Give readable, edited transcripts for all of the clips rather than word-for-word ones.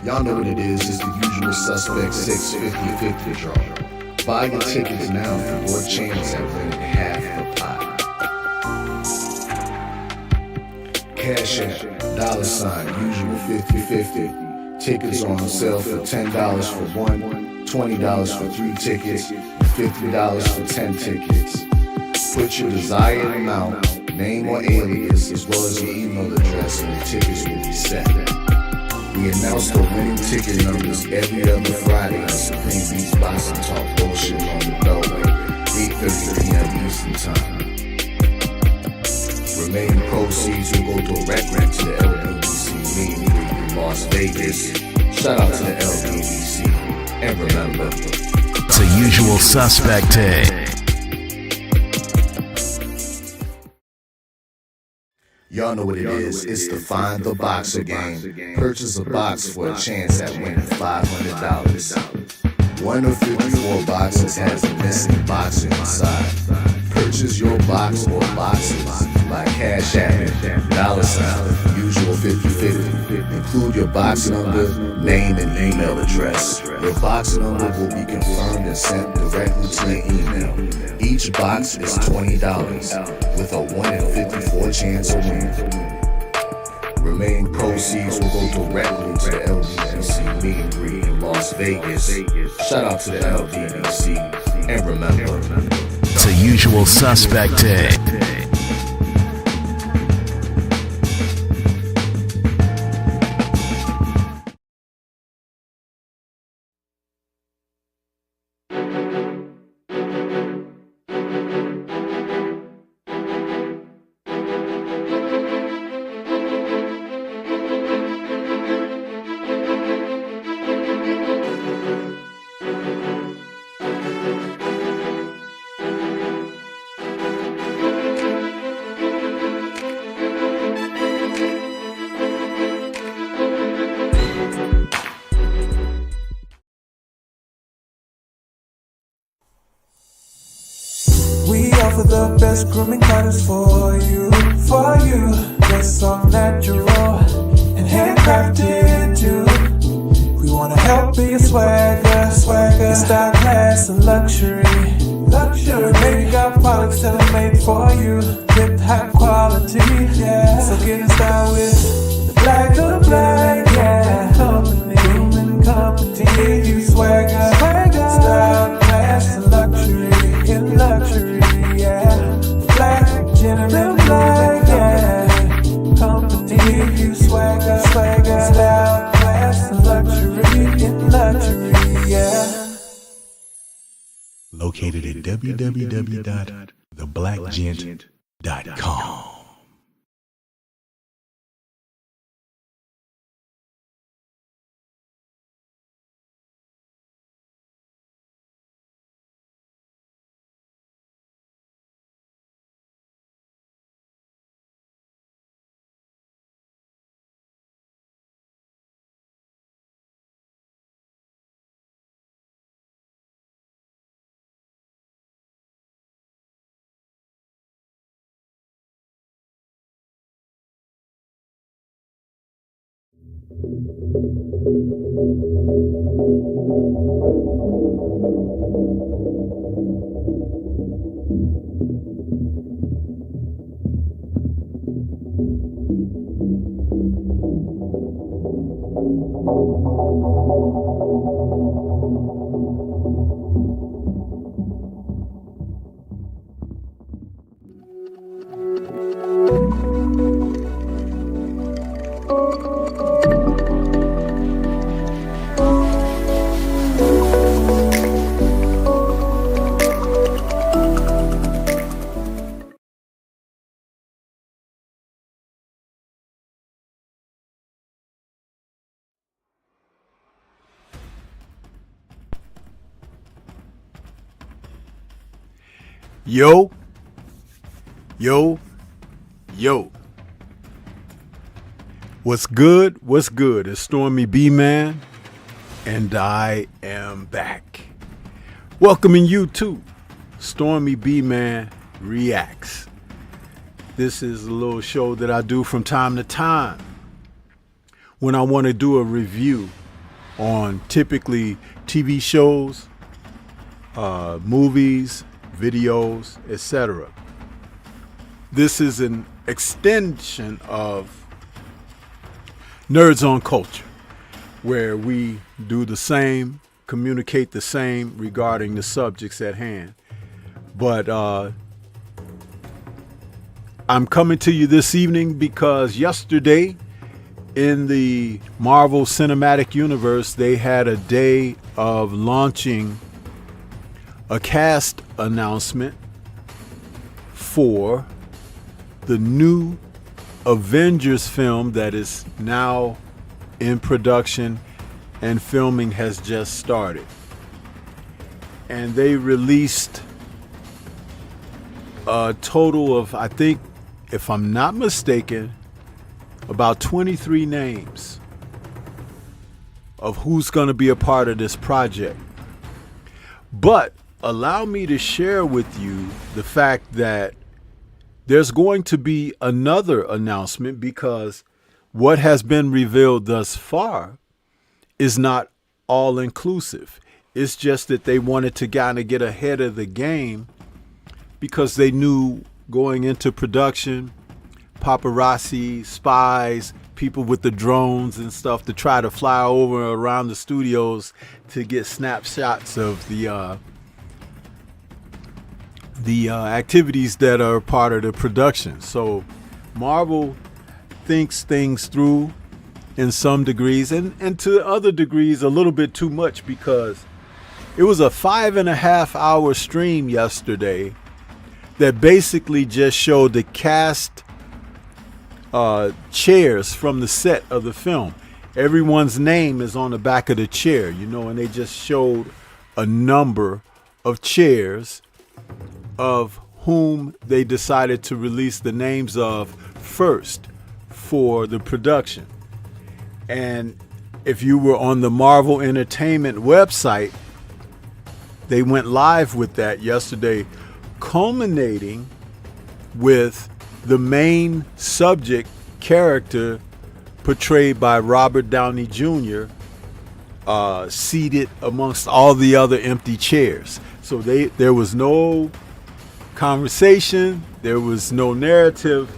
Y'all know what it is, it's the usual suspect 650-50 draw. Buy your tickets now for your chance at winning half the pot. Cash App, $, usual 50-50. Tickets on sale for $10 for one, $20 for 3 tickets, and $50 for 10 tickets. Put your desired amount, name or alias, as well as your email address, and the tickets will be set. We announce the winning ticket numbers every other Friday on Supreme Beats Boxing Talk Bullshit on the Beltway, 8:30 p.m. Eastern Time. Remaining proceeds will go directly to the LGBT meet and greet in Las Vegas. Shout out to the LGBT. And remember, it's a usual suspect day. Y'all know what it is, it's the Find the Boxer game. Purchase a box for a chance at winning $500. One of 54 boxes has a missing boxer inside. Purchase your box or boxes by Cash App, $, usual 50-50. Include your box number, name, and email address. Your box number will be confirmed and sent directly to your email. Each box is $20, with a 1 in 54 chance of winning. Remaining proceeds will go directly to the LDBC meet and greet in Las Vegas. Shout out to the LDBC, and remember, it's a usual suspect day. For the best grooming products for you. That's all natural and handcrafted too. We wanna help be a swagger, your style, class, and luxury. Maybe got products that are made for you with high quality, yeah. So get in style with the black, yeah. Grooming company, you swagger, style, class, and luxury, in luxury. Black, gentleman, black, yeah. Company, you swagger, style, class, and luxury, in luxury, yeah. Located at www.theblackgent.com. Yo. What's good? It's Stormybman, and I am back. Welcoming you to Stormybman Reacts. This is a little show that I do from time to time when I want to do a review on typically TV shows, movies, videos, etc. This is an extension of Nerds on Culture, where we do the same, communicate the same regarding the subjects at hand. But I'm coming to you this evening because yesterday in the Marvel Cinematic Universe, they had a day of launching a cast announcement for the new Avengers film that is now in production and filming has just started. And they released a total of, I think, if I'm not mistaken, about 23 names of who's going to be a part of this project. But allow me to share with you the fact that there's going to be another announcement, because what has been revealed thus far is not all inclusive. It's just that they wanted to kind of get ahead of the game, because they knew going into production, paparazzi, spies, people with the drones and stuff to try to fly over around the studios to get snapshots of the activities that are part of the production. So Marvel thinks things through in some degrees, and to other degrees a little bit too much, because it was a 5.5 hour stream yesterday that basically just showed the cast chairs from the set of the film. Everyone's name is on the back of the chair, and they just showed a number of chairs of whom they decided to release the names of first for the production. And if you were on the Marvel Entertainment website, they went live with that yesterday, culminating with the main subject character portrayed by Robert Downey Jr. Seated amongst all the other empty chairs. So there was no conversation, there was no narrative.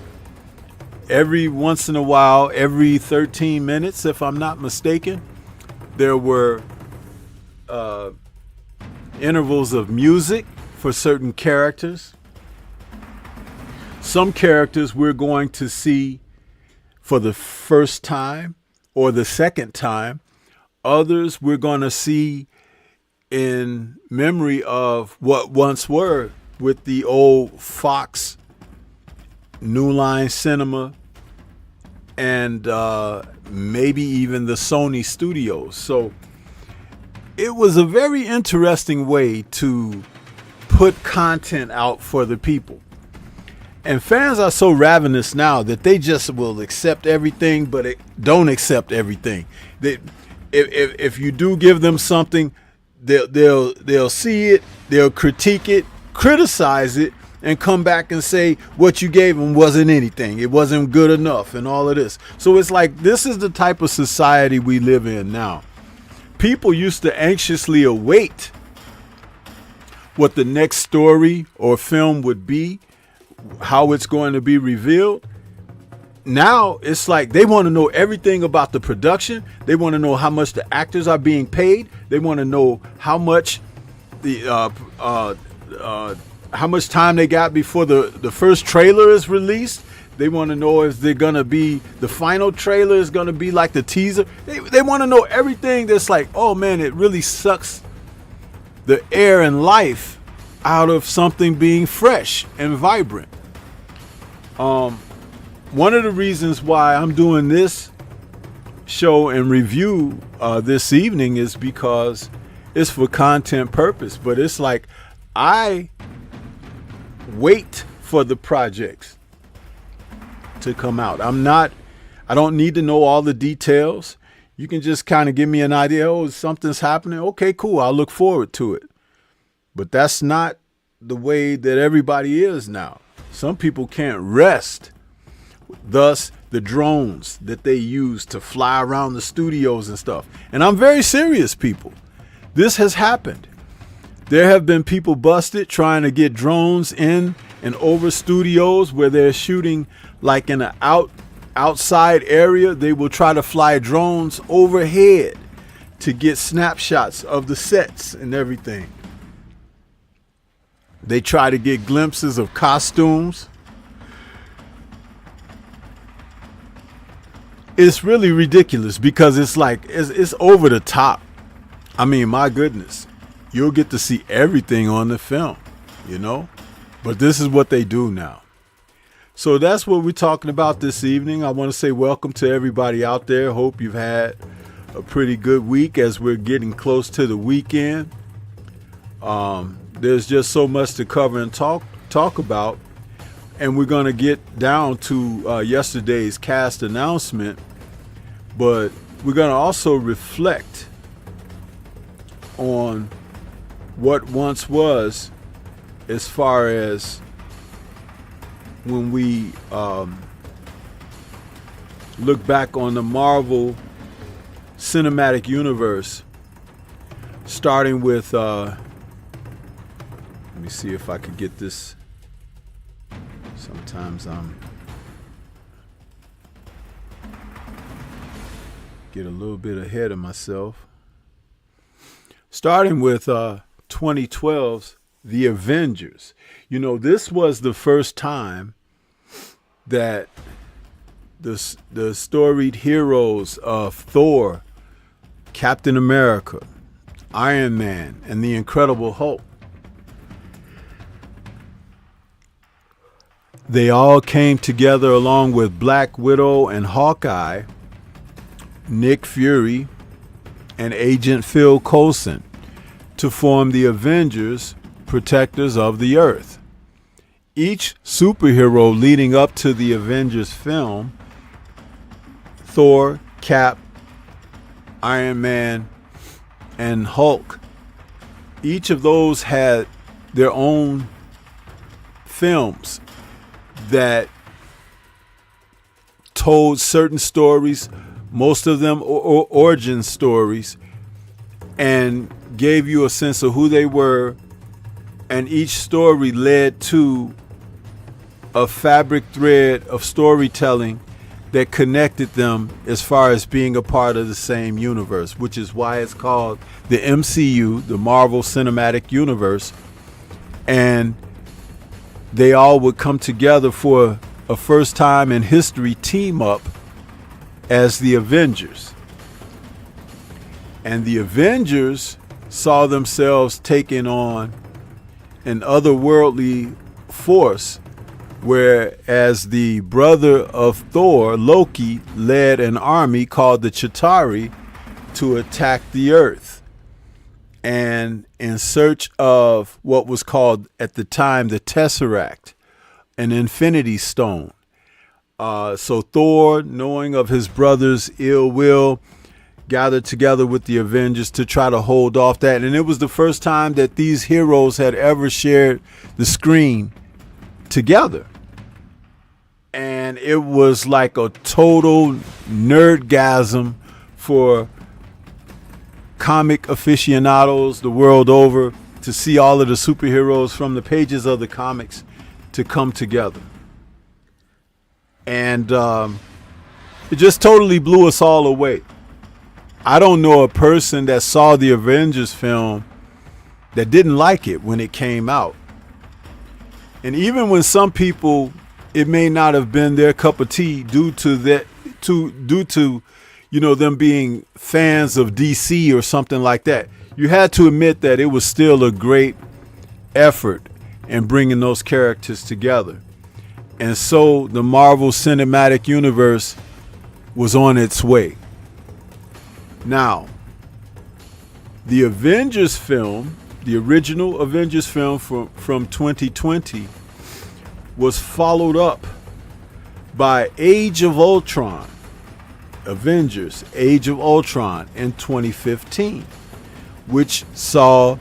Every once in a while, every 13 minutes, if I'm not mistaken, there were intervals of music for certain characters. Some characters we're going to see for the first time or the second time. Others we're going to see in memory of what once were with the old Fox, New Line Cinema, and maybe even the Sony studios. So it was a very interesting way to put content out for the people. And fans are so ravenous now that they just will accept everything, but don't accept everything. If you do give them something, they'll see it, they'll critique it, criticize it, and come back and say what you gave them wasn't anything. It wasn't good enough and all of this. So it's like, this is the type of society we live in now. People used to anxiously await what the next story or film would be, how it's going to be revealed. Now it's like they want to know everything about the production. They want to know how much the actors are being paid. They want to know how much how much time they got before the first trailer is released. They want to know if they're going to be, the final trailer is going to be like the teaser. They want to know everything that's like, oh man, it really sucks the air and life out of something being fresh and vibrant. One of the reasons why I'm doing this show and review this evening is because it's for content purpose, but it's like I wait for the projects to come out. I don't need to know all the details. You can just kind of give me an idea. Oh, something's happening. Okay, cool. I'll look forward to it. But that's not the way that everybody is now. Some people can't rest Thus, the drones that they use to fly around the studios and stuff. And I'm very serious, people. This has happened. There have been people busted trying to get drones in and over studios where they're shooting like in an outside area. They will try to fly drones overhead to get snapshots of the sets and everything. They try to get glimpses of costumes. It's really ridiculous because it's like it's over the top. I mean, my goodness, you'll get to see everything on the film, you know, but this is what they do now. So that's what we're talking about this evening. I want to say welcome to everybody out there. Hope you've had a pretty good week as we're getting close to the weekend. There's just so much to cover and talk about. And we're going to get down to yesterday's cast announcement, but we're going to also reflect on what once was, as far as when we look back on the Marvel Cinematic Universe, starting with, let me see if I could get this. Sometimes get a little bit ahead of myself. Starting with 2012's The Avengers. You know, this was the first time that the storied heroes of Thor, Captain America, Iron Man, and the Incredible Hulk, they all came together along with Black Widow and Hawkeye, Nick Fury, and Agent Phil Coulson to form the Avengers, Protectors of the Earth. Each superhero leading up to the Avengers film, Thor, Cap, Iron Man, and Hulk, each of those had their own films that told certain stories, most of them origin stories, and gave you a sense of who they were, and each story led to a fabric thread of storytelling that connected them as far as being a part of the same universe, which is why it's called the MCU, the Marvel Cinematic Universe. And they all would come together for a first time in history team up as the Avengers. And the Avengers saw themselves taking on an otherworldly force, whereas the brother of Thor, Loki, led an army called the Chitauri to attack the Earth, and in search of what was called at the time the Tesseract, an Infinity Stone. So Thor, knowing of his brother's ill will, gathered together with the Avengers to try to hold off that. And it was the first time that these heroes had ever shared the screen together. And it was like a total nerdgasm for comic aficionados the world over to see all of the superheroes from the pages of the comics to come together. And it just totally blew us all away. I don't know a person that saw the Avengers film that didn't like it when it came out. And even when some people, it may not have been their cup of tea due to you know, them being fans of DC or something like that, you had to admit that it was still a great effort in bringing those characters together. And so the Marvel Cinematic Universe was on its way. Now, the Avengers film, the original Avengers film from 2020, was followed up by Age of Ultron, Avengers Age of Ultron in 2015, which saw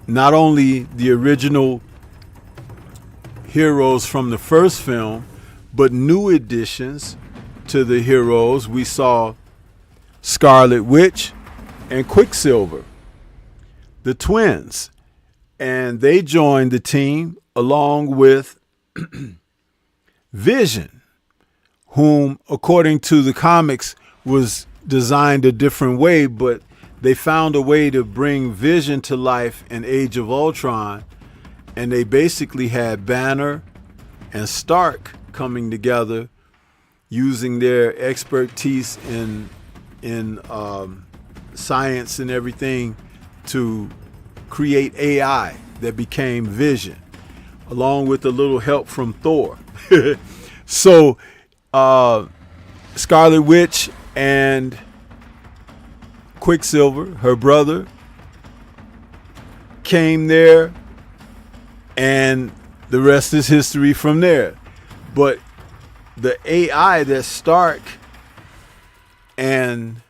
not only the original heroes from the first film, but new additions to the heroes. We saw Scarlet Witch and Quicksilver, the twins, and they joined the team along with Vision, whom, according to the comics, was designed a different way, but they found a way to bring Vision to life in Age of Ultron, and they basically had Banner and Stark coming together using their expertise in science and everything to create AI that became Vision, along with a little help from Thor. So Scarlet Witch and Quicksilver, her brother, came there, and the rest is history from there. But the AI that Stark and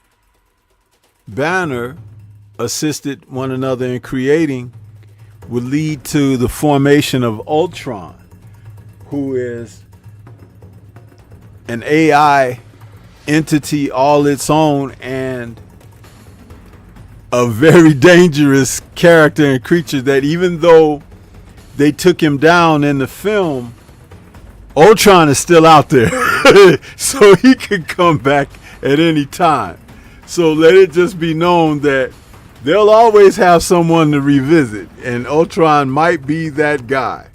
Banner assisted one another in creating would lead to the formation of Ultron, who is an AI entity all its own and a very dangerous character and creature that, even though they took him down in the film, Ultron is still out there. So he could come back at any time. So let it just be known that they'll always have someone to revisit, and Ultron might be that guy.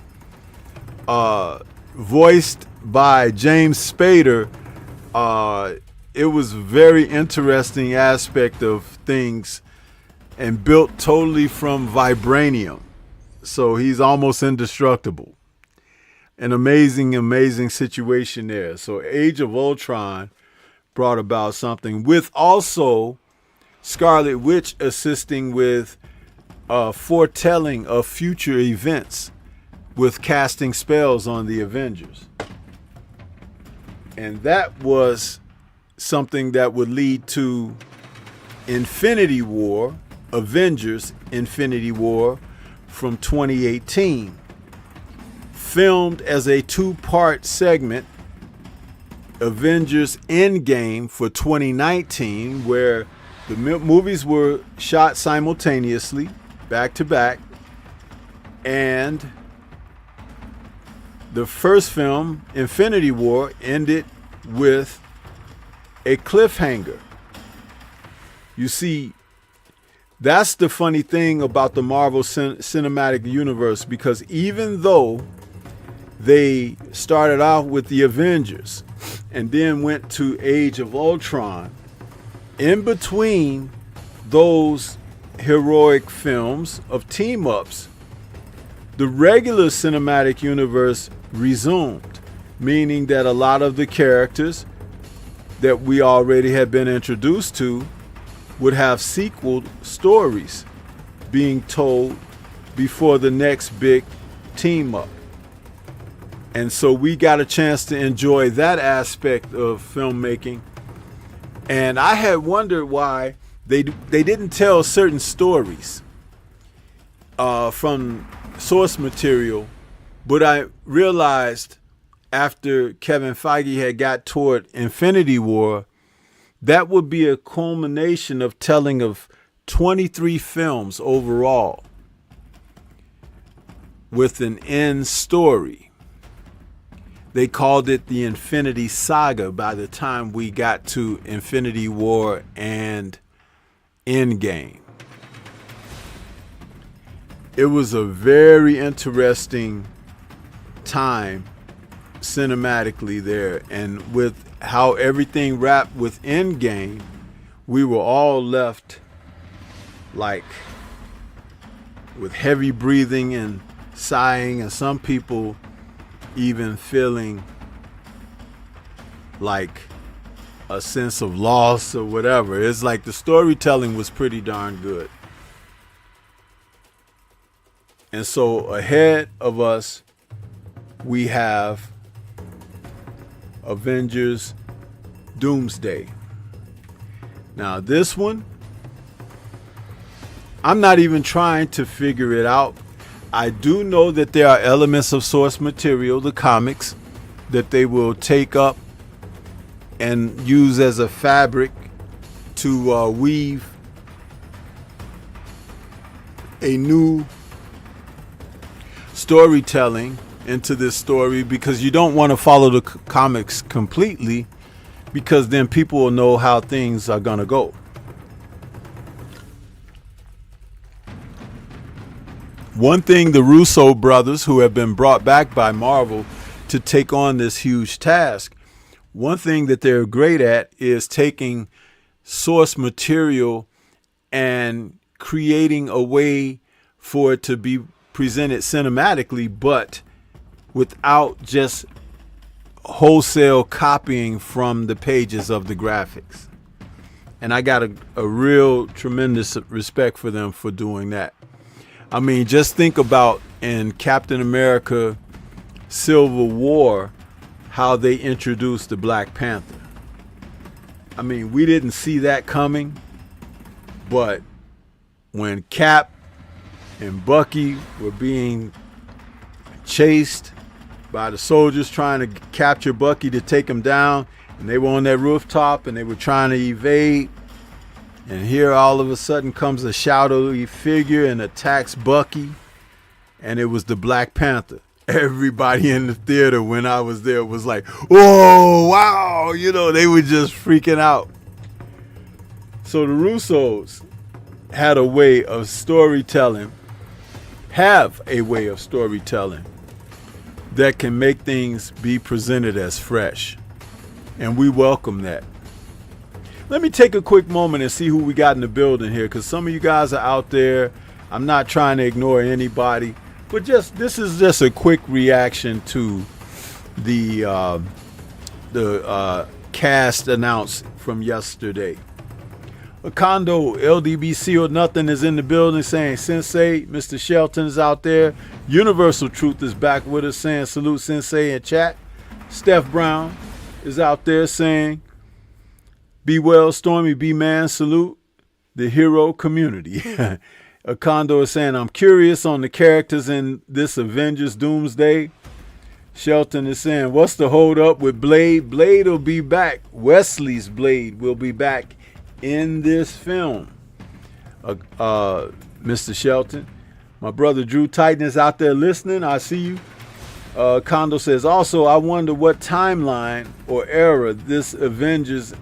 Voiced by James Spader, it was a very interesting aspect of things and built totally from vibranium. So he's almost indestructible. An amazing, amazing situation there. So Age of Ultron brought about something, with also Scarlet Witch assisting with foretelling of future events with casting spells on the Avengers. And that was something that would lead to Infinity War, Avengers Infinity War from 2018, filmed as a two-part segment, Avengers Endgame for 2019, where the movies were shot simultaneously, back to back, and the first film, Infinity War, ended with a cliffhanger. You see, that's the funny thing about the Marvel Cinematic Universe, because even though they started off with the Avengers and then went to Age of Ultron, in between those heroic films of team-ups, the regular cinematic universe resumed, meaning that a lot of the characters that we already had been introduced to would have sequel stories being told before the next big team-up. And so we got a chance to enjoy that aspect of filmmaking. And I had wondered why they didn't tell certain stories from source material, but I realized after Kevin Feige had got toward Infinity War, that would be a culmination of telling of 23 films overall with an end story. They called it the Infinity Saga by the time we got to Infinity War and Endgame. It was a very interesting time cinematically there, and with how everything wrapped with Endgame, we were all left like with heavy breathing and sighing, and some people even feeling like a sense of loss or whatever. It's like the storytelling was pretty darn good. And so ahead of us, we have Avengers Doomsday. Now this one, I'm not even trying to figure it out. I do know that there are elements of source material, the comics, that they will take up and use as a fabric to weave a new storytelling into this story, because you don't want to follow the comics completely, because then people will know how things are going to go. One thing the Russo brothers, who have been brought back by Marvel to take on this huge task, one thing that they're great at is taking source material and creating a way for it to be presented cinematically, but without just wholesale copying from the pages of the graphics. And I got a real tremendous respect for them for doing that. I mean, just think about in Captain America Civil War, how they introduced the Black Panther. I mean, we didn't see that coming, but when Cap and Bucky were being chased by the soldiers trying to capture Bucky to take him down, and they were on that rooftop and they were trying to evade, and here all of a sudden comes a shadowy figure and attacks Bucky, and it was the Black Panther. Everybody in the theater when I was there was like, "Whoa, wow," you know, they were just freaking out. So the Russos had a way of storytelling, have a way of storytelling that can make things be presented as fresh. And we welcome that. Let me take a quick moment and see who we got in the building here, because some of you guys are out there. I'm not trying to ignore anybody, but this is just a quick reaction to the cast announced from yesterday. Kondo, LDBC or nothing, is in the building saying, Sensei, Mr. Shelton is out there. Universal Truth is back with us saying, salute Sensei in chat. Steph Brown is out there saying, be well, Stormy, be man, salute the hero community. Kondo is saying, I'm curious on the characters in this Avengers Doomsday. Shelton is saying, what's the hold up with Blade? Blade will be back. Wesley's Blade will be back in this film. Mr. Shelton. My brother Drew Titan is out there listening. I see you. Kondo says, also, I wonder what timeline or era this Avengers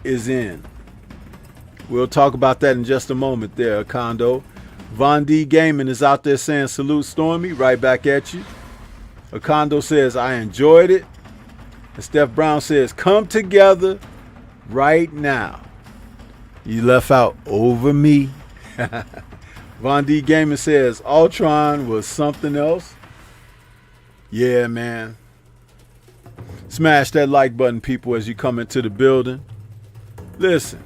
is in. We'll talk about that in just a moment there, Kondo. Von D Gaming is out there saying, salute Stormy, right back at you. Kondo says, I enjoyed it. And Steph Brown says, come together right now. You left out over me. Von D Gaming says, Ultron was something else. Yeah, man. Smash that like button, people, as you come into the building. Listen.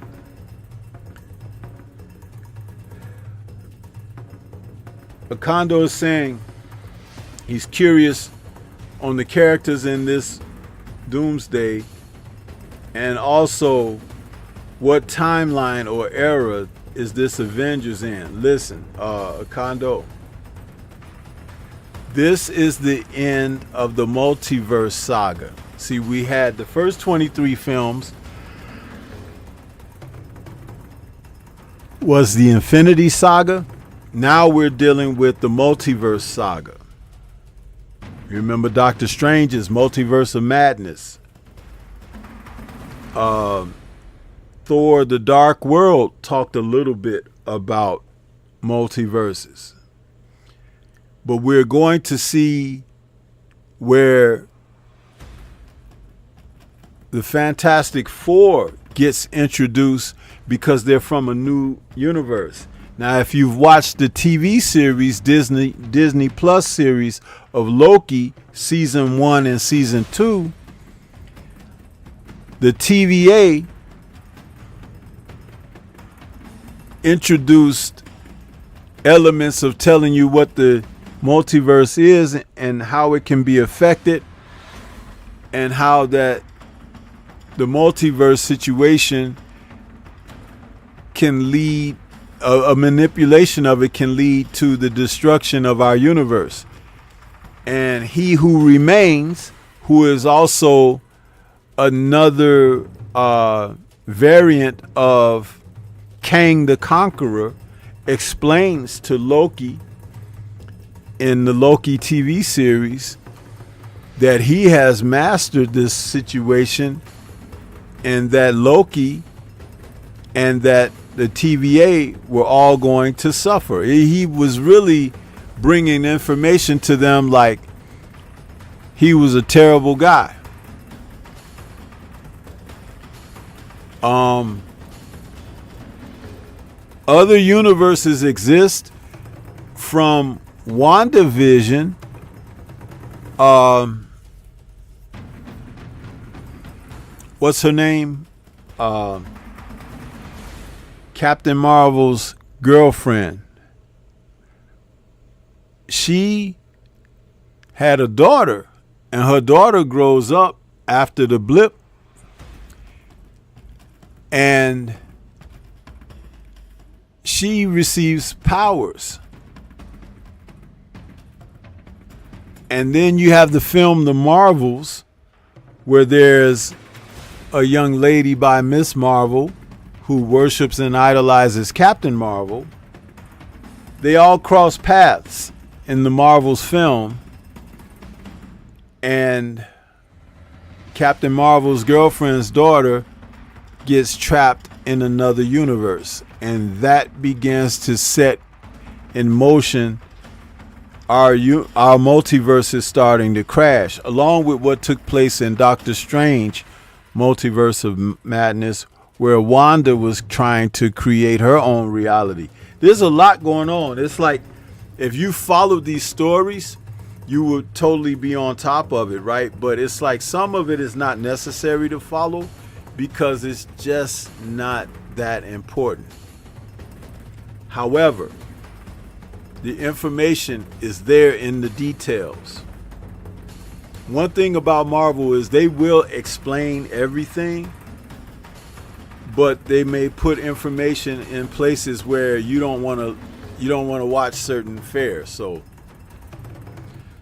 Kondo is saying he's curious on the characters in this Doomsday, and also what timeline or era is this Avengers in. Listen, Kondo, this is the end of the multiverse saga. See, we had the first 23 films was the Infinity Saga. Now we're dealing with the multiverse saga. You remember Doctor Strange's Multiverse of Madness. Thor the Dark World talked a little bit about multiverses. But we're going to see where the Fantastic Four gets introduced because they're from a new universe. Now, if you've watched the TV series, Disney Plus series of Loki, season 1 and season 2, the TVA introduced elements of telling you what the multiverse is and how it can be affected, and how that the multiverse situation can lead a manipulation of it can lead to the destruction of our universe. And he who remains, who is also another variant of Kang the Conqueror, explains to Loki in the Loki TV series that he has mastered this situation, and that Loki and that the TVA were all going to suffer. He was really bringing information to them like he was a terrible guy. Other universes exist from WandaVision. What's her name? Captain Marvel's girlfriend. She had a daughter, and her daughter grows up after the blip, and she receives powers. And then you have the film The Marvels, where there's a young lady by Miss Marvel who worships and idolizes Captain Marvel. They all cross paths in the Marvels film, and Captain Marvel's girlfriend's daughter gets trapped in another universe, and that begins to set in motion our multiverse is starting to crash, along with what took place in Doctor Strange Multiverse of Madness, where Wanda was trying to create her own reality. There's a lot going on. It's like if you followed these stories, you would totally be on top of it, right? But it's like some of it is not necessary to follow because it's just not that important. However, the information is there in the details. One thing about Marvel is they will explain everything, but they may put information in places where you don't want to watch certain fare. So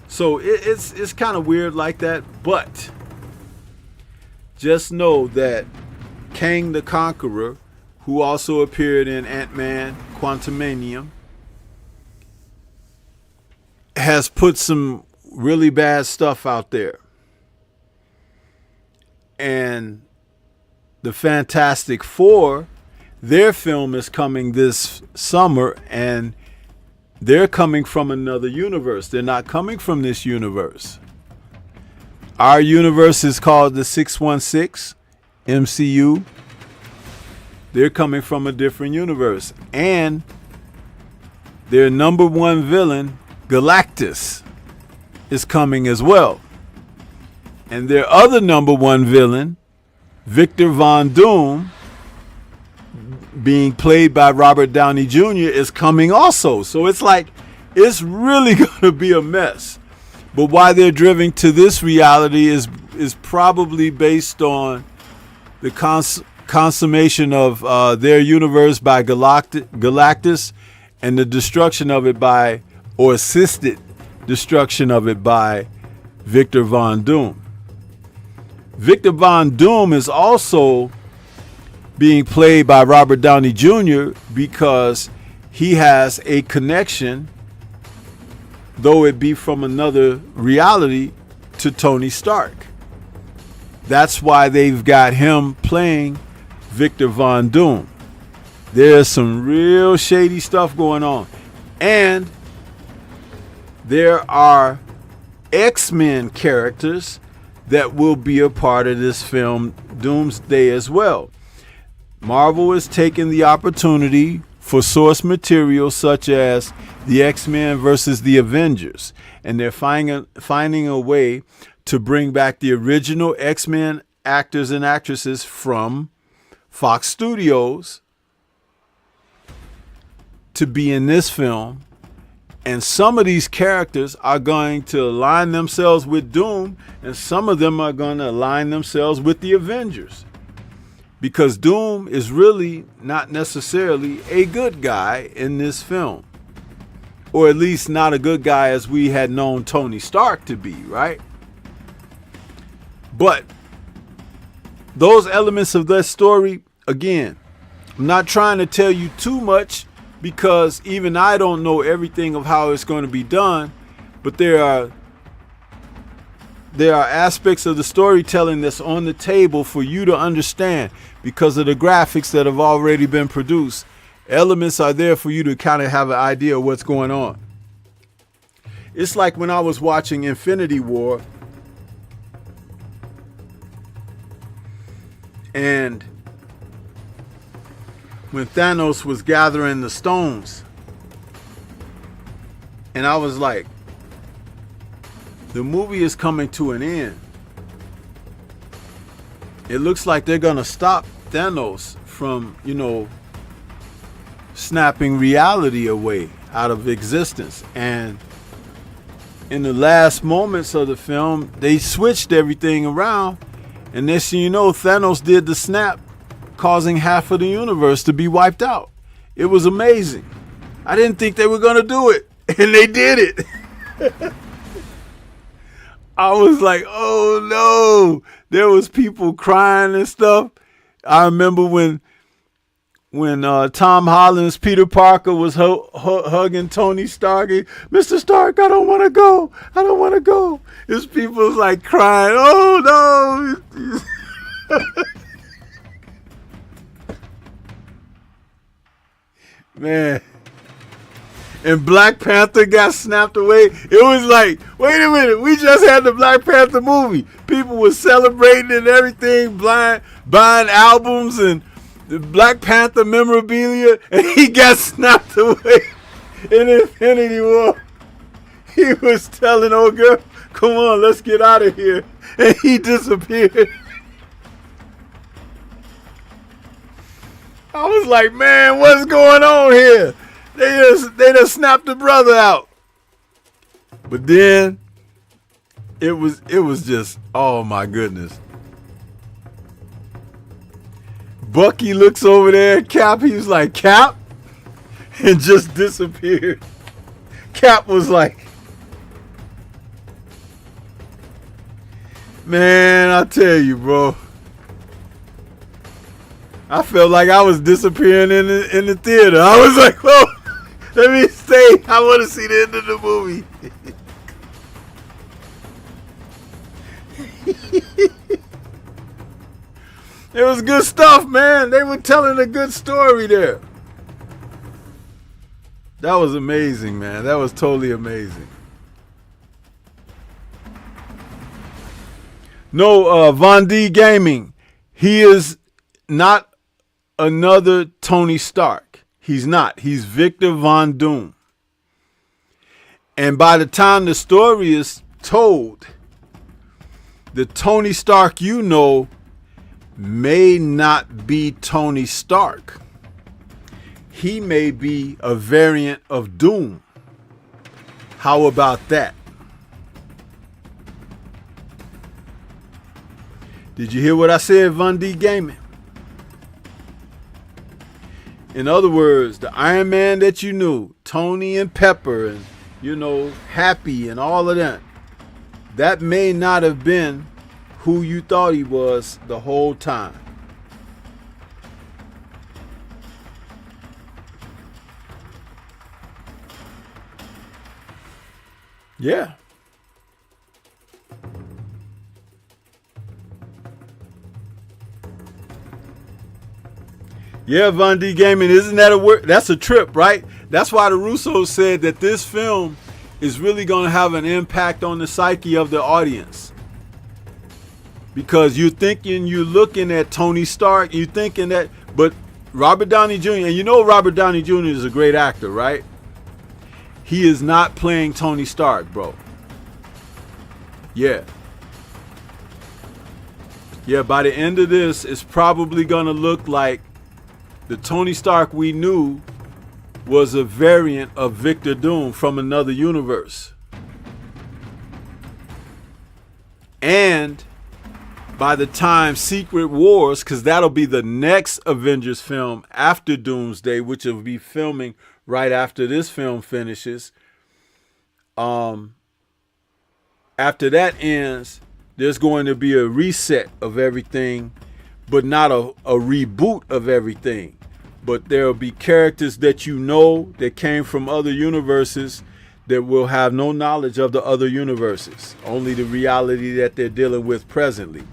it's kind of weird like that, but just know that Kang the Conqueror, who also appeared in Ant-Man Quantumanium, has put some really bad stuff out there. And the Fantastic Four, their film is coming this summer, and they're coming from another universe. They're not coming from this universe. Our universe is called the 616 MCU. They're coming from a different universe. And their number one villain, Galactus, is coming as well. And their other number one villain, Victor Von Doom, being played by Robert Downey Jr., is coming also. So it's like, it's really going to be a mess. But why they're driven to this reality is probably based on the consummation of their universe by Galactus, and the destruction of it by, or assisted destruction of it by, Victor Von Doom. Victor Von Doom is also being played by Robert Downey Jr. because he has a connection, though it be from another reality, to Tony Stark. That's why they've got him playing Victor Von Doom. There's some real shady stuff going on. And there are X-Men characters that will be a part of this film Doomsday as well. Marvel is taking the opportunity for source material such as the X-Men versus the Avengers, and they're finding a way to bring back the original X-Men actors and actresses from Fox Studios to be in this film. And some of these characters are going to align themselves with Doom, and some of them are going to align themselves with the Avengers. because Doom is really not necessarily a good guy in this film, or at least not a good guy as we had known Tony Stark to be, right? But those elements of that story, again, I'm not trying to tell you too much because even I don't know everything of how it's going to be done, but there are aspects of the storytelling that's on the table for you to understand because of the graphics that have already been produced. Elements are there for you to kind of have an idea of what's going on. It's like when I was watching Infinity War, and when Thanos was gathering the stones, and I was like, the movie is coming to an end. It looks like they're gonna stop Thanos from, snapping reality away out of existence. And in the last moments of the film, they switched everything around, and next thing you know, Thanos did the snap, causing half of the universe to be wiped out. It was amazing. I didn't think they were gonna do it, and they did it. I was like, oh no. There was people crying and stuff. I remember when Tom Holland's Peter Parker was hugging Tony Stark. Mr. Stark, I don't want to go. I don't want to go. His people was like crying, oh no. Man. And Black Panther got snapped away. It was like, wait a minute, we just had the Black Panther movie. People were celebrating and everything, buying albums and the Black Panther memorabilia, and he got snapped away in Infinity War. He was telling old girl, come on, let's get out of here. And he disappeared. I was like, man, what's going on here? They just snapped the brother out. But then it was just, oh my goodness. Bucky looks over there at Cap. He was like, Cap? And just disappeared. Cap was like, man, I tell you, bro. I felt like I was disappearing in the theater. I was like, oh, let me stay. I want to see the end of the movie. It was good stuff, man. They were telling a good story there. That was amazing, man. That was totally amazing. No, Von D Gaming. He is not another Tony Stark. He's not. He's Victor Von Doom. And by the time the story is told, the Tony Stark you know may not be Tony Stark. He may be a variant of Doom. How about that? Did you hear what I said, Von D Gaming? In other words, the Iron Man that you knew, Tony and Pepper and, Happy and all of that, that may not have been who you thought he was the whole time. Yeah. Yeah, Von D Gaming, isn't that a word? That's a trip, right? That's why the Russos said that this film is really going to have an impact on the psyche of the audience. Because you're looking at Tony Stark, you're thinking that, but Robert Downey Jr., and Robert Downey Jr. is a great actor, right? He is not playing Tony Stark, bro. Yeah. Yeah, by the end of this, it's probably going to look like the Tony Stark we knew was a variant of Victor Doom from another universe. And by the time Secret Wars, because that'll be the next Avengers film after Doomsday, which will be filming right after this film finishes. After that ends, there's going to be a reset of everything, but not a reboot of everything. But there'll be characters that you know that came from other universes that will have no knowledge of the other universes, only the reality that they're dealing with presently.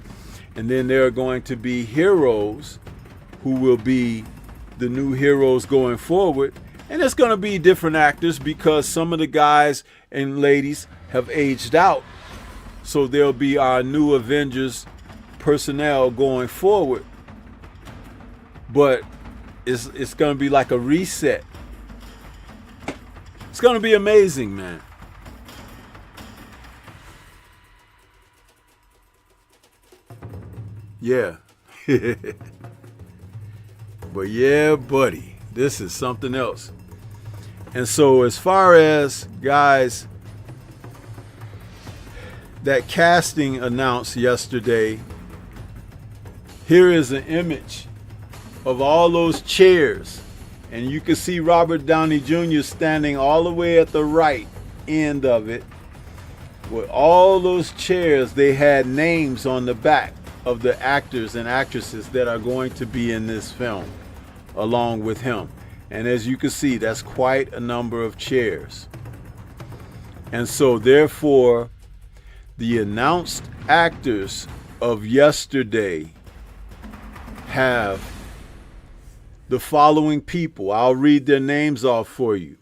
And then there are going to be heroes who will be the new heroes going forward. And it's going to be different actors because some of the guys and ladies have aged out. So there'll be our new Avengers personnel going forward. But it's going to be like a reset. It's going to be amazing, man. Yeah. But yeah, buddy, this is something else. And so as far as, guys, that casting announced yesterday, here is an image of all those chairs. And you can see Robert Downey Jr. standing all the way at the right end of it. With all those chairs, they had names on the back of the actors and actresses that are going to be in this film along with him. And as you can see, that's quite a number of chairs. And so therefore, the announced actors of yesterday have the following people. I'll read their names off for you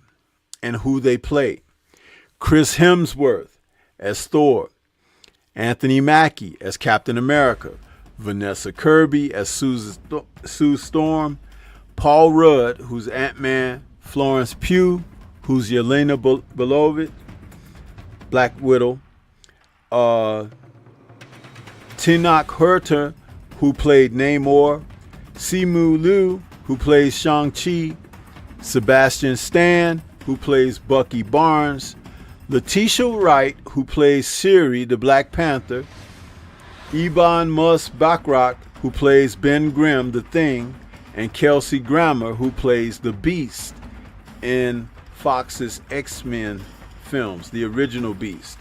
and who they play. Chris Hemsworth as Thor. Anthony Mackie as Captain America. Vanessa Kirby as Sue Storm. Paul Rudd, who's Ant-Man. Florence Pugh, who's Yelena Beloved, Black Widow. Tenoch Huerta, who played Namor. Simu Liu, who plays Shang-Chi. Sebastian Stan, who plays Bucky Barnes. Letitia Wright, who plays Shuri, the Black Panther. Ebon Moss-Bachrach, who plays Ben Grimm, the Thing. And Kelsey Grammer, who plays the Beast in Fox's X-Men films, the original Beast.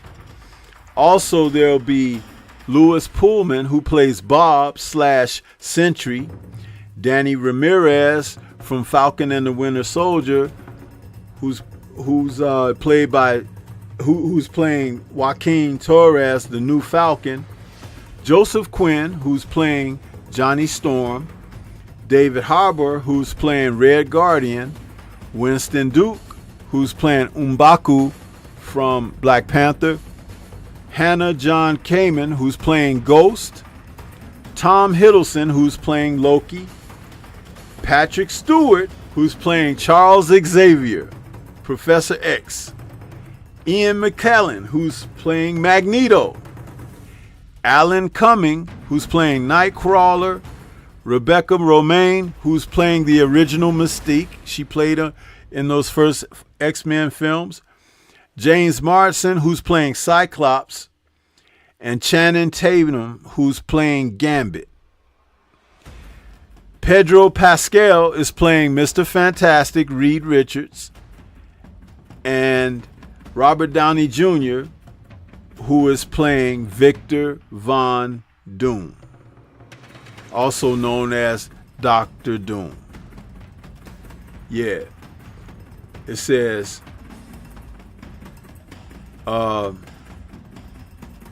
Also, there'll be Louis Pullman, who plays Bob / Sentry. Danny Ramirez from Falcon and the Winter Soldier, who's playing Joaquin Torres, the new Falcon. Joseph Quinn, who's playing Johnny Storm. David Harbour, who's playing Red Guardian. Winston Duke, who's playing M'Baku from Black Panther. Hannah John Kamen, who's playing Ghost. Tom Hiddleston, who's playing Loki. Patrick Stewart, who's playing Charles Xavier, Professor X. Ian McKellen, who's playing Magneto. Alan Cumming, who's playing Nightcrawler. Rebecca Romijn, who's playing the original Mystique. She played her in those first X-Men films. James Marsden, who's playing Cyclops. And Channing Tatum, who's playing Gambit. Pedro Pascal is playing Mr. Fantastic, Reed Richards. And Robert Downey Jr., who is playing Victor Von Doom, also known as Dr. Doom. Yeah. It says,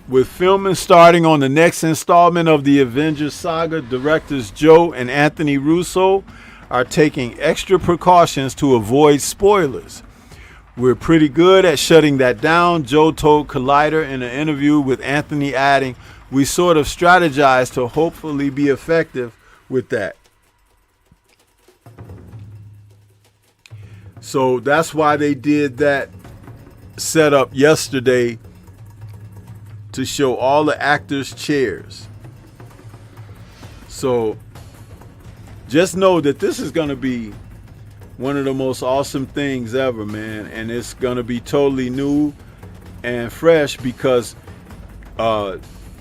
with filming starting on the next installment of the Avengers saga, directors Joe and Anthony Russo are taking extra precautions to avoid spoilers. We're pretty good at shutting that down, Joe told Collider in an interview, with Anthony adding, we sort of strategize to hopefully be effective with that. So that's why they did that setup yesterday, to show all the actors' chairs. So just know that this is going to be one of the most awesome things ever, man. And it's going to be totally new and fresh because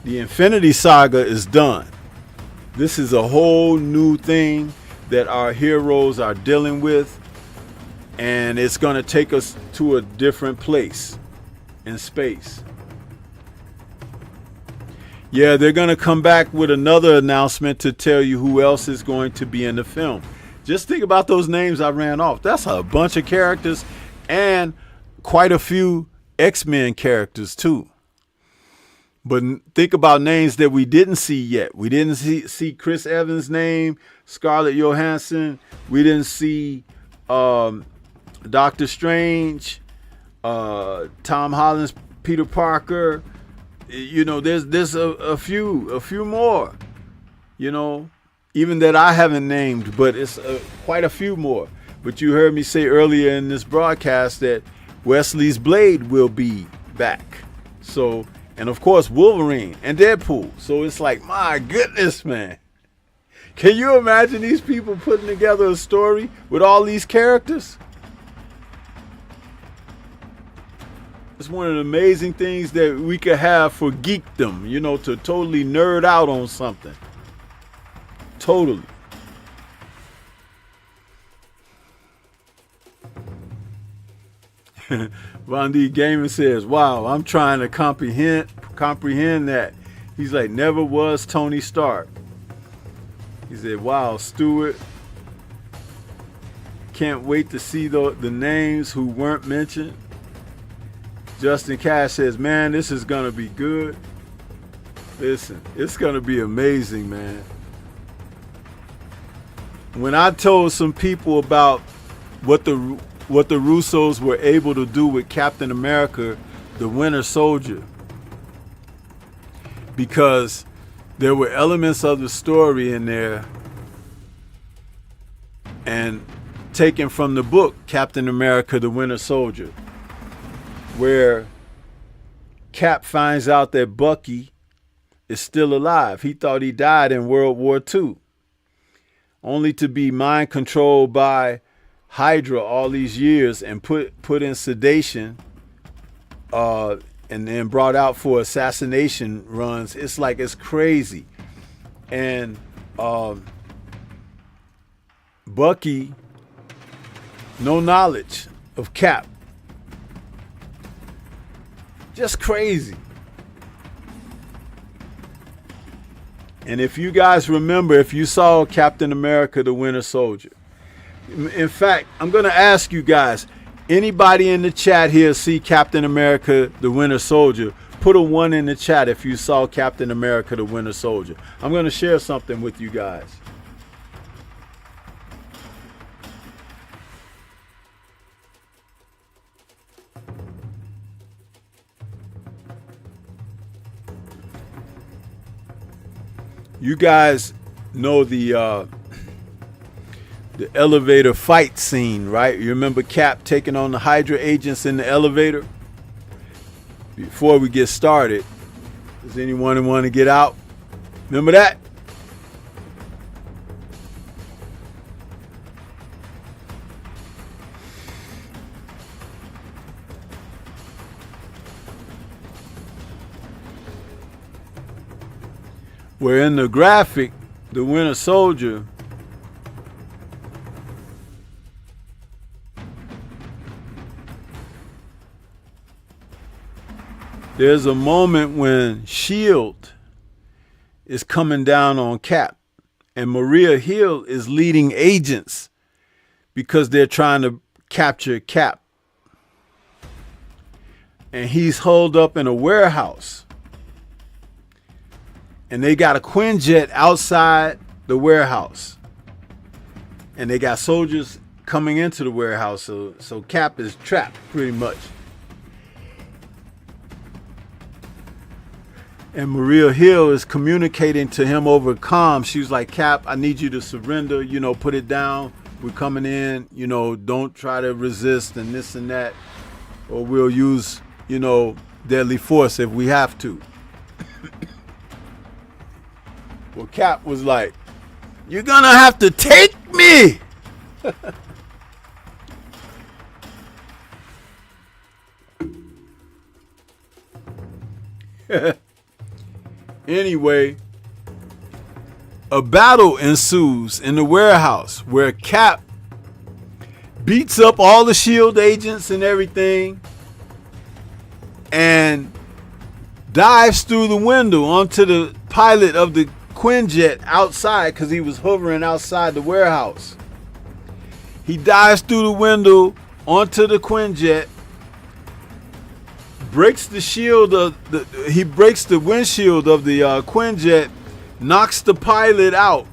The Infinity Saga is done. This is a whole new thing that our heroes are dealing with, and it's going to take us to a different place in space. Yeah, they're going to come back with another announcement to tell you who else is going to be in the film. Just think about those names I ran off. That's a bunch of characters, and quite a few X-Men characters too. But think about names that we didn't see yet. We didn't see Chris Evans' name, Scarlett Johansson. We didn't see Doctor Strange, Tom Holland's Peter Parker. You know, there's a few more, you know, even that I haven't named, but it's quite a few more. But you heard me say earlier in this broadcast that Wesley's Blade will be back. So, and of course, Wolverine and Deadpool. So it's like, my goodness, man. Can you imagine these people putting together a story with all these characters? It's one of the amazing things that we could have for geekdom, you know, to totally nerd out on something. Totally. Von D Gaming says, wow, I'm trying to comprehend that. He's like, never was Tony Stark. He said, wow, Stuart. Can't wait to see the names who weren't mentioned. Justin Cash says, man, this is going to be good. Listen, it's going to be amazing, man. When I told some people about what the Russos were able to do with Captain America, the Winter Soldier, because there were elements of the story in there and taken from the book Captain America, the Winter Soldier, where Cap finds out that Bucky is still alive. He thought he died in World War II, only to be mind controlled by Hydra all these years and put in sedation and then brought out for assassination runs. It's like, it's crazy. And Bucky, no knowledge of Cap. Just crazy. And if you guys remember, if you saw Captain America, the Winter Soldier, in fact, I'm going to ask you guys, anybody in the chat here see Captain America, the Winter Soldier? Put a 1 in the chat if you saw Captain America, the Winter Soldier. I'm going to share something with you guys. You guys know the elevator fight scene, right? You remember Cap taking on the Hydra agents in the elevator? Before we get started, does anyone want to get out? Remember that? Where in the graphic, the Winter Soldier there's a moment when S.H.I.E.L.D. is coming down on Cap, and Maria Hill is leading agents because they're trying to capture Cap. And he's holed up in a warehouse. And they got a Quinjet outside the warehouse. And they got soldiers coming into the warehouse. So Cap is trapped pretty much. And Maria Hill is communicating to him over comm. She was like, Cap, I need you to surrender, you know, put it down. We're coming in, you know, don't try to resist and this and that. Or we'll use, you know, deadly force if we have to. Well, Cap was like, you're gonna have to take me. Anyway, a battle ensues in the warehouse where Cap beats up all the SHIELD agents and everything and dives through the window onto the pilot of the Quinjet outside because he was hovering outside the warehouse. He dives through the window onto the Quinjet, breaks the windshield of the Quinjet, knocks the pilot out,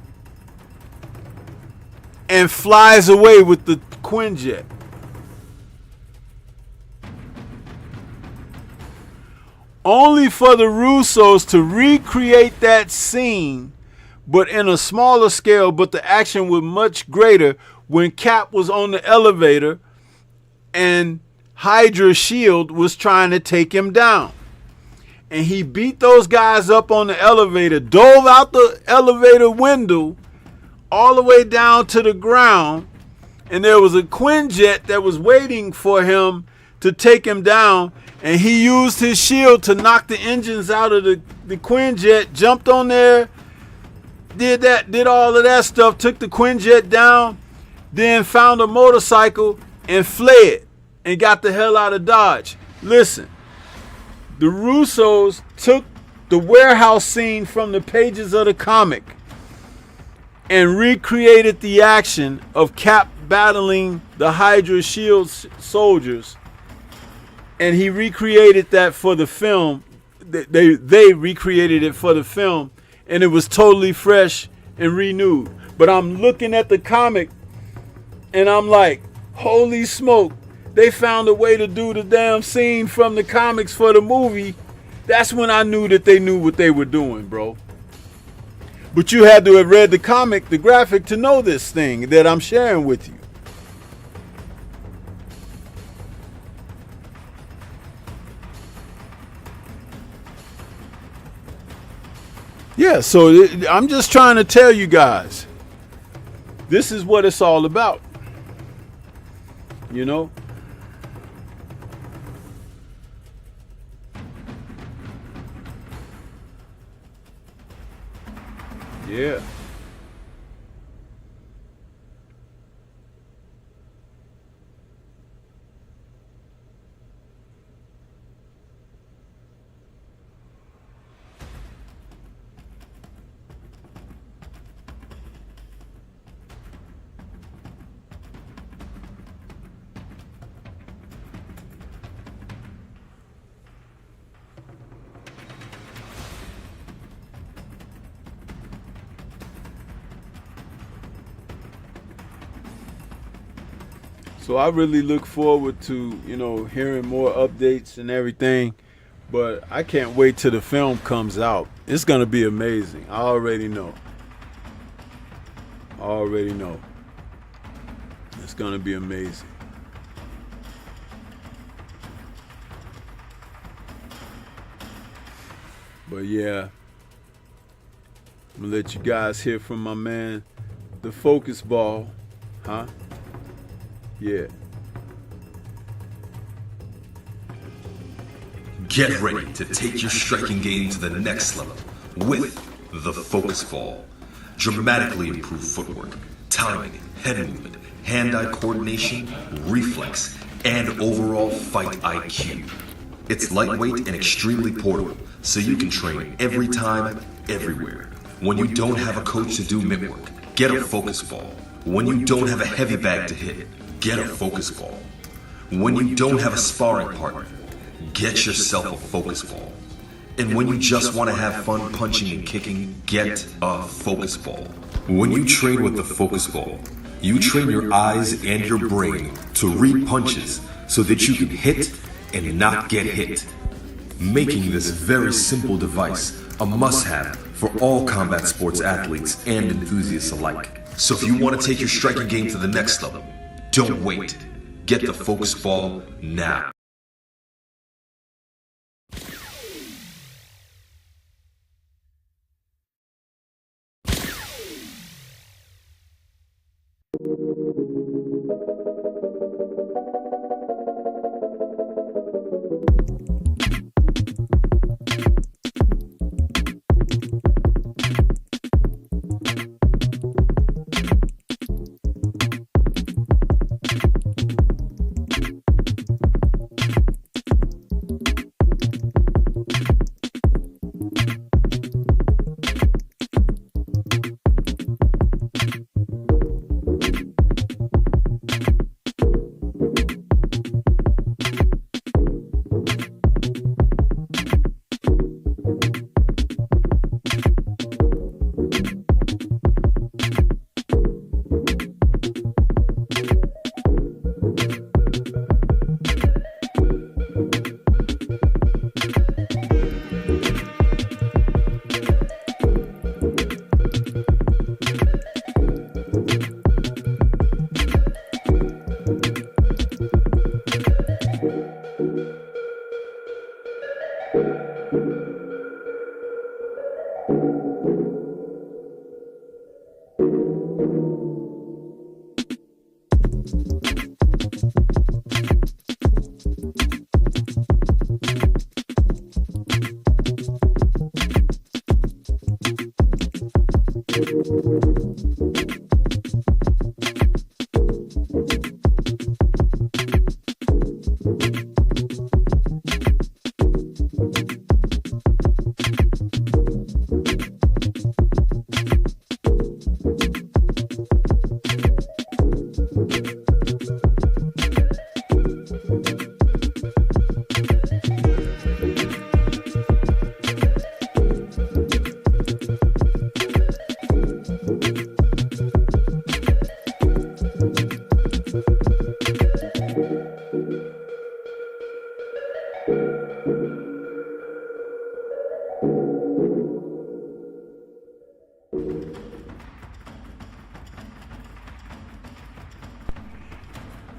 and flies away with the Quinjet. Only for the Russos to recreate that scene, but in a smaller scale, but the action was much greater when Cap was on the elevator and Hydra's shield was trying to take him down. And he beat those guys up on the elevator, dove out the elevator window all the way down to the ground, and there was a Quinjet that was waiting for him to take him down, and he used his shield to knock the engines out of the Quinjet, jumped on there, did all of that stuff, took the Quinjet down, then found a motorcycle and fled and got the hell out of Dodge. Listen, the Russos took the warehouse scene from the pages of the comic and recreated the action of Cap battling the Hydra shield soldiers, and he recreated that for the film. They recreated it for the film, and it was totally fresh and renewed. But I'm looking at the comic and I'm like, holy smoke, they found a way to do the damn scene from the comics for the movie. That's when I knew that they knew what they were doing, bro. But you had to have read the comic, the graphic, to know this thing that I'm sharing with you. Yeah, so I'm just trying to tell you guys, this is what it's all about. You know? Yeah. So I really look forward to, hearing more updates and everything. But I can't wait till the film comes out. It's going to be amazing. I already know. It's going to be amazing. But yeah, I'm going to let you guys hear from my man, the Focus Ball. Huh? Yeah. Get ready to take your striking game to the next level with the Focus Ball. Dramatically improved footwork, timing, head movement, hand-eye coordination, reflex, and overall fight IQ. It's lightweight and extremely portable, so you can train every time, everywhere. When you don't have a coach to do mitt work, get a Focus Ball. When you don't have a heavy bag to hit, get a Focus Ball. When you don't have a sparring partner, get yourself a Focus Ball. And when you just want to have fun punching and kicking, get a Focus Ball. When you train with the Focus Ball, you train your eyes and your brain to read punches so that you can hit and not get hit, making this very simple device a must-have for all combat sports athletes and enthusiasts alike. So if you want to take your striking game to the next level, don't wait. Get the Focus Ball now.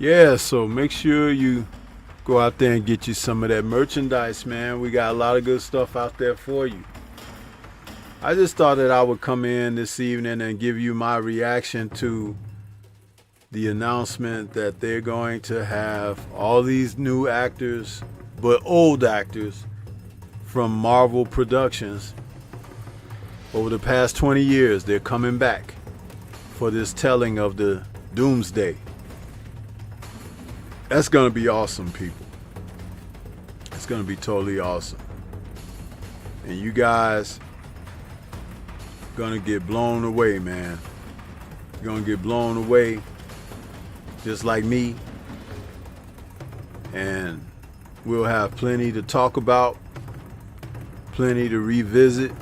Yeah, so make sure you go out there and get you some of that merchandise, man. We got a lot of good stuff out there for you. I just thought that I would come in this evening and give you my reaction to the announcement that they're going to have all these new actors, but old actors from Marvel Productions. Over the past 20 years, they're coming back for this telling of the Doomsday. That's going to be awesome, people. It's going to be totally awesome. And you guys going to get blown away, man. You're going to get blown away just like me. And we'll have plenty to talk about, plenty to revisit.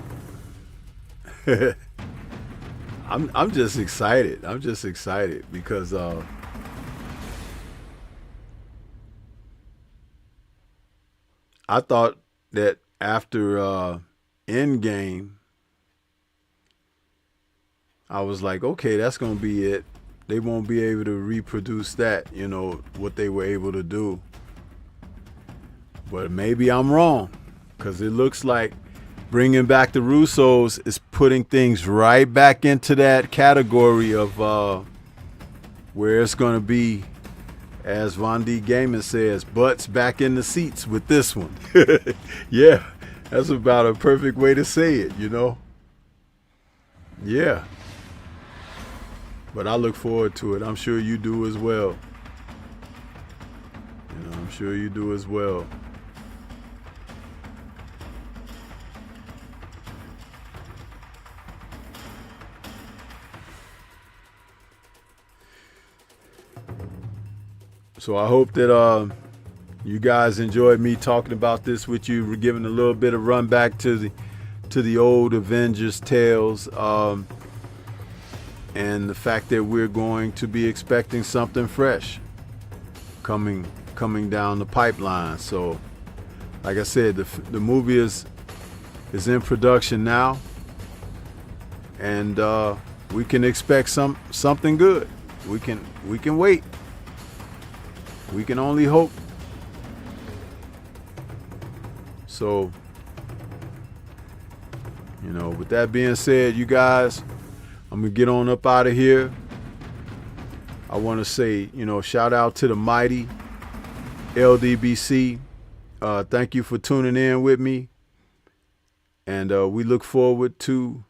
I'm just excited. I'm just excited because I thought that after Endgame, I was like, okay, that's going to be it. They won't be able to reproduce that, you know, what they were able to do. But maybe I'm wrong, because it looks like bringing back the Russos is putting things right back into that category of where it's going to be, as Von D. Gaiman says, butts back in the seats with this one. Yeah, that's about a perfect way to say it, you know? Yeah. But I look forward to it. I'm sure you do as well. You know, I'm sure you do as well. So I hope that you guys enjoyed me talking about this with you. We're giving a little bit of run back to the old Avengers tales, and the fact that we're going to be expecting something fresh coming down the pipeline. So, like I said, the movie is in production now, and we can expect something good. We can wait. We can only hope. So, you know, with that being said, you guys, I'm going to get on up out of here. I want to say, you know, shout out to the mighty LDBC. Thank you for tuning in with me. And we look forward to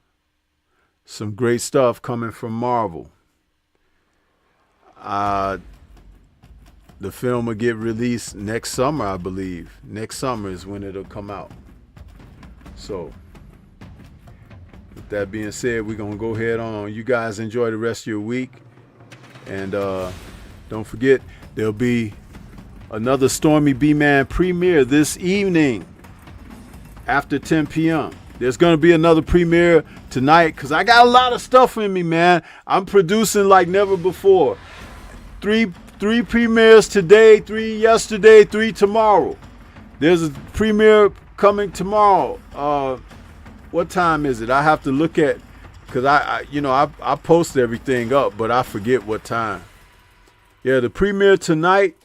some great stuff coming from Marvel. The film will get released next summer, I believe. Next summer is when it'll come out. So, with that being said, we're going to go ahead on. You guys enjoy the rest of your week. And don't forget, there'll be another Stormybman premiere this evening after 10 p.m. There's going to be another premiere tonight because I got a lot of stuff in me, man. I'm producing like never before. Three premieres today, 3 yesterday, 3 tomorrow. There's a premiere coming tomorrow. What time is it? I have to look at, because I post everything up, but I forget what time. Yeah, the premiere tonight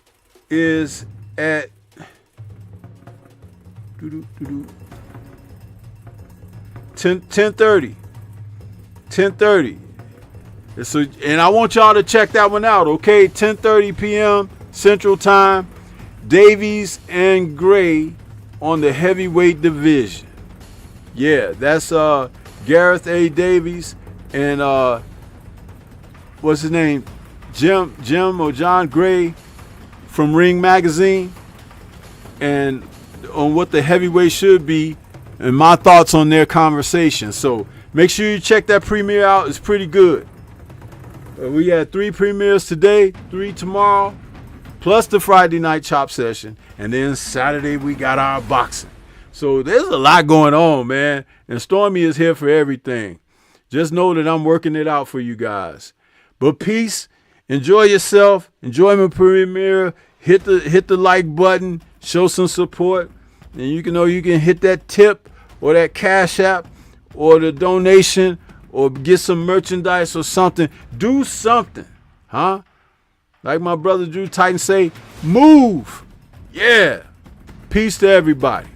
is at 10:30. 10:30. And I want y'all to check that one out, okay? 10:30 p.m. Central Time. Davies and Gray on the heavyweight division. Yeah, that's Gareth A. Davies and what's his name? Jim or John Gray from Ring Magazine, and on what the heavyweight should be and my thoughts on their conversation. So make sure you check that premiere out. It's pretty good. We had 3 premieres today, 3 tomorrow, plus the Friday night chop session. And then Saturday we got our boxing. So there's a lot going on, man. And Stormy is here for everything. Just know that I'm working it out for you guys. But peace. Enjoy yourself. Enjoy my premiere. Hit the like button. Show some support. And you can hit that tip or that Cash App or the donation or get some merchandise or something. Do something, huh? Like my brother Drew Titan say, move. Yeah. Peace to everybody.